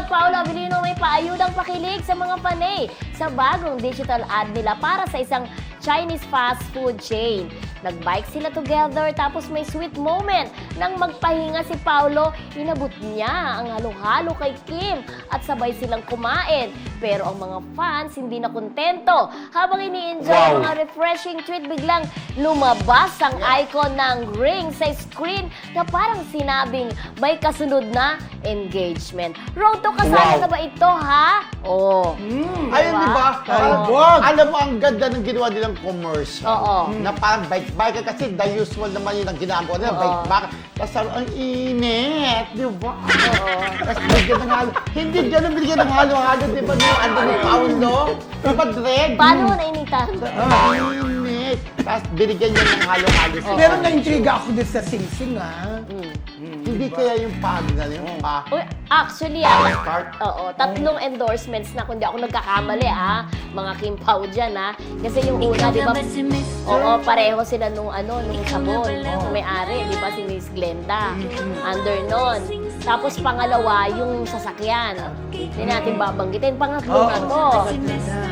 at Paolo Abilino may paayudang pakilig sa mga panay sa bagong digital ad nila para sa isang Chinese fast food chain. Nagbike sila together tapos may sweet moment. Nang magpahinga si Paolo, inabot niya ang halo-halo kay Kim at sabay silang kumain. Pero ang mga fans hindi na kontento. Habang ini-enjoy ang mga refreshing treat, biglang lumabas ang icon ng ring sa screen na parang sinabing may kasunod na engagement. Road to kasal na ba ito, ha? Oh. Ayun, di ba? Oo. Alam mo, ang ganda ng ginawa nilang commercial. Oo. Na parang bike-bike kasi the usual naman yun ang ginagawa nila, Oo. bike-bike. Tapos ang init, di ba? Oo. Tapos bigyan ng halo. Hindi ganun bigyan ng halo-halo, di ba? Yung ano ni Paolo? Di ba, Dreg? Paano mo nainitan? Init. Tapos binigyan niya ng halo-halo. Pero na-intriga ako din sa Sing-Sing, Hindi kaya yung pag na yung pa. Uy, actually, Start? oo, tatlong endorsements na kung di ako nagkakamali, mga Kim Pao dyan, Kasi yung una, di ba, oo, pareho sila nung sabon, may-ari, di ba, si Miss Glenda, under nun. Tapos pangalawa, yung sasakyan. Hindi natin babanggitin. Pangatlo na to.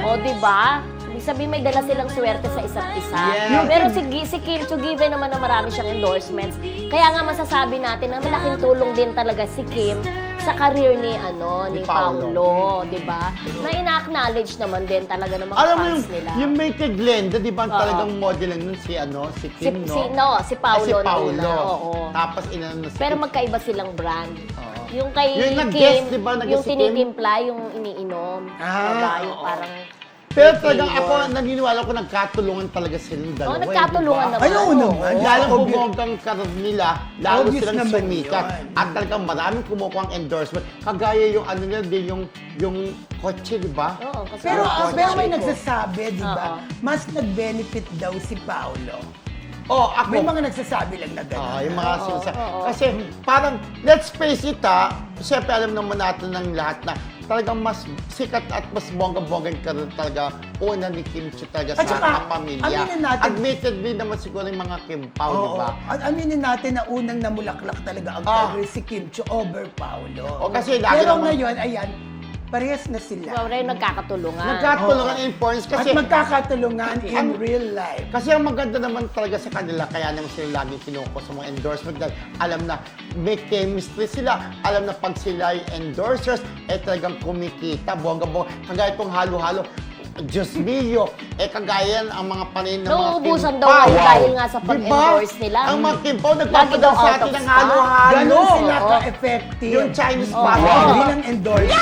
O, di ba? Ibig sabihin, may dala silang swerte sa isa't isa. Yeah. Pero si Kim Cho given naman na marami siyang endorsements. Kaya nga masasabi natin na malaking tulong din talaga si Kim sa career ni Paolo, di ba? Na ina-acknowledge naman din talaga ng mga Alam mo fans nila. yung may kay Glenda, di ba Oo. talagang model lang nun si Kim, Si Paolo. Si na Paolo. una, oo. Tapos inano si Pero Kim. magkaiba silang brand. Oo. Yung kay Yung nag-guest, Kim, di ba? Nag-guest yung si Kim? tinitimpla, yung iniinom. Diba? Yung oo. parang... Pero may talagang flavor. ako, naniniwala ko nagkatulungan talaga silang dalawa. Oo, nagkatulungan di ba? naman. Ay, oo naman. Lalo Obvious. bumonggang karoon nila, lalo Obvious silang naman sumikat. yun. At talagang maraming kumukuha ang endorsement. Kagaya yung ano nila din, yung kotse, di ba? Oo, kasi Pero, yung pero may kotse ko. nagsasabi, di ba? Oo. Mas nag-benefit daw si Paolo. Oh, ako. May mga nagsasabi lang na gano'n. Yung mga Oo, sinasabi. oo. Kasi parang, let's face it siyempre alam naman natin ng lahat na talagang mas sikat at mas bongga-bongga yung karoon talaga una ni Kim Chiu talaga At sa saka, kapamilya. aminin natin- Admittedly naman siguro yung mga Kim Pao, di Oo. ba? At aminin natin na unang namulaklak talaga ang career si Kim Cho over Paolo. O, kasi lagi Pero naman- ngayon, ayan, parehas na sila. Pareho nagkakatulungan. Nagkatulungan in points kasi... At magkakatulungan in Ang- real life. Kasi ang maganda naman talaga sa kanila, kaya naman sila lagi kinuko sa mga endorsement dahil alam na may chemistry sila, alam na pag sila ay endorsers, talagang kumikita, bongga-bongga. Kagaya itong halo-halo, Diyos mio, kagaya ang mga panin ng mga Nauubusan Kim daw Pao. kayo dahil nga sa Diba? pag-endorse nila. Ang mga Kim Pao, Lagi daw nagpapadala sa out atin of ng stock. halo-halo. Ganon sila Oo. ka-effective. Yung Chinese Oo. fast food. Bilang endorser.